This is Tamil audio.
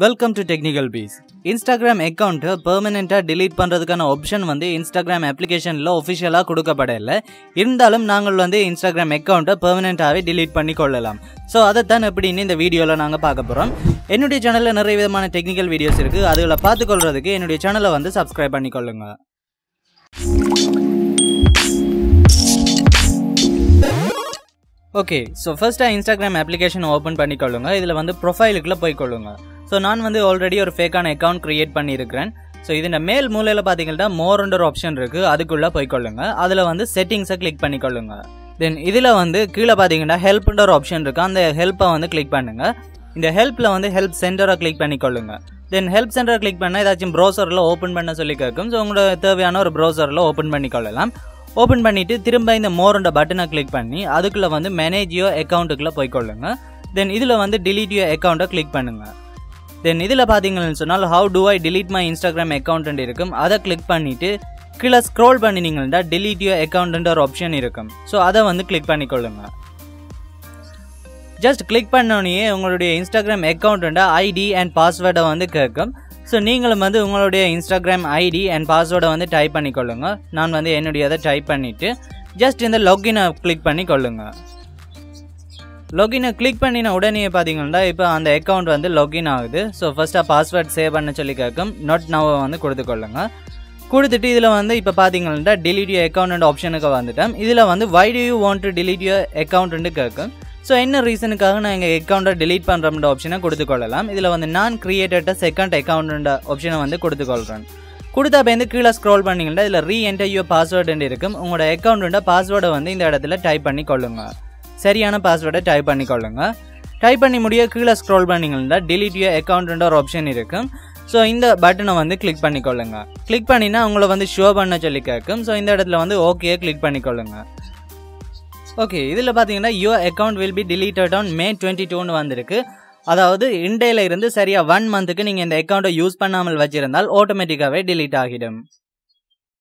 Welcome to Technical Bees. Instagram account permanent delete பண்றதுக்கான ஆப்ஷன் வந்து Instagram applicationல officially கொடுக்கப்படல. இருந்தாலும் நாங்கள் வந்து Instagram account permanently delete பண்ணி கொள்ளலாம். சோ அத தான் எப்படின்னு இந்த வீடியோல நாங்க பார்க்க போறோம். என்னுடைய சேனல்ல நிறைய விதமான டெக்னிக்கல் வீடியோஸ் இருக்கு. அதுகளை பார்த்துக்கொள்றதுக்கு என்னுடைய சேனலை வந்து subscribe பண்ணிக்கொள்ளுங்க. Okay, so first Instagram application open பண்ணிக்கொள்ளுங்க. இதுல வந்து ப்ரொஃபைலுக்குள்ள போய்க்கொள்ளுங்க. So நான் வந்து ஆல்ரெடி ஒரு ஃபேக்கான அக்கவுண்ட் கிரியேட் பண்ணியிருக்கிறேன். ஸோ இதுல மேல் மூலையில் பார்த்தீங்கன்னா மோர்ன்ற ஆப்ஷன் இருக்கு, அதுக்குள்ள போய்க்கொள்ளுங்க. அதுல வந்து செட்டிங்ஸை கிளிக் பண்ணிக்கொள்ளுங்க. தென் இதுல வந்து கீழே பார்த்தீங்கன்னா ஹெல்ப்ன்ற ஒரு ஆப்ஷன் இருக்கு, அந்த ஹெல்ப்பை வந்து கிளிக் பண்ணுங்க. இந்த ஹெல்ப்ல வந்து ஹெல்ப் சென்டரை கிளிக் பண்ணிக்கொள்ளுங்க. தென் ஹெல்ப் சென்டரை கிளிக் பண்ணால் ஏதாச்சும் ப்ரௌசரில் ஓப்பன் பண்ண சொல்லி கேட்கும். ஸோ உங்களோட தேவையான ஒரு ப்ரௌசரில் ஓப்பன் பண்ணிக்கொள்ளலாம். ஓப்பன் பண்ணிட்டு திரும்ப இந்த மோர்ன்ற பட்டனை கிளிக் பண்ணி அதுக்குள்ள வந்து மேனேஜ் யுவர் அக்கௌண்ட்டுக்குள்ள போய்க்கொள்ளுங்க. தென் இதுல வந்து delete your account கிளிக் பண்ணுங்க. தென் இதுல பாத்தீங்கன்னு சொன்னால் how do I delete my Instagram account இருக்கும், அதை கிளிக் பண்ணிட்டு கீழே ஸ்க்ரோல் பண்ணினீங்கன்னா delete your account ஒரு ஆப்ஷன் இருக்கும். ஸோ அதை வந்து கிளிக் பண்ணிக்கொள்ளுங்க. ஜஸ்ட் கிளிக் பண்ணோடனே உங்களுடைய Instagram account ஐடி அண்ட் பாஸ்வேர்டை வந்து கேட்கும். ஸோ நீங்களும் வந்து உங்களுடைய Instagram ஐடி அண்ட் பாஸ்வேர்டை வந்து டைப் பண்ணிக்கொள்ளுங்க. நான் வந்து என்னுடைய டைப் பண்ணிட்டு ஜஸ்ட் இந்த லாகினை கிளிக் பண்ணிக்கொள்ளுங்க. லாகினை கிளிக் பண்ணின உடனே பார்த்தீங்கன்னா இப்போ அந்த அக்கௌண்ட் வந்து லாகின் ஆகுது. ஸோ ஃபர்ஸ்ட்டாக பாஸ்வேர்ட் சேவ் பண்ண சொல்லி கேட்கும். நாட் நவ் வந்து கொடுத்துக்கொள்ளுங்க. கொடுத்துட்டு இதில் வந்து இப்போ பார்த்தீங்கன்னா delete your account ஆப்ஷனுக்கு வந்துட்டேன். இதில் வந்து why do you want to delete your account கேட்கும். ஸோ என்ன ரீசனுக்காக நான் எங்கள் அக்கௌண்ட்டை delete பண்ணுறோம்ன்ற ஆப்ஷனை கொடுத்துக்கொள்ளலாம். இதில் வந்து நான் கிரியேட்டட் செகண்ட் அக்கௌண்ட் ஆப்ஷனை வந்து கொடுத்துக்கொள்கிறேன். கொடுத்தா வந்து கீழே ஸ்க்ரோல் பண்ணிங்கன்னா இதில் ரீஎன்டர் யுவர் பாஸ்வேர்டு இருக்கும். உங்களோட அக்கௌண்ட்டோட பாஸ்வேர்டை வந்து இந்த இடத்துல டைப் பண்ணி கொள்ளுங்க. சரியான பாஸ்வேர்டை டைப் பண்ணிக்கொள்ளுங்க. டைப் பண்ணி முடிய கீழே ஸ்க்ரோல் பண்ணிங்கன்னா delete your account ஒரு ஆப்ஷன் இருக்கும். ஸோ இந்த பட்டனை வந்து கிளிக் பண்ணிக்கொள்ளுங்க. கிளிக் பண்ணினா உங்களை வந்து ஷோ பண்ண சொல்லி கேட்கும். ஸோ இந்த இடத்துல வந்து ஓகே கிளிக் பண்ணிக்கொள்ளுங்க. ஓகே, இதில் பார்த்தீங்கன்னா your account will be deleted on May 22 வந்திருக்கு. அதாவது இண்டையில இருந்து சரியா 1 மந்த்துக்கு நீங்கள் இந்த அக்கௌண்ட்டை யூஸ் பண்ணாமல் வச்சிருந்தால் ஆட்டோமேட்டிக்காகவே delete ஆகிடும்.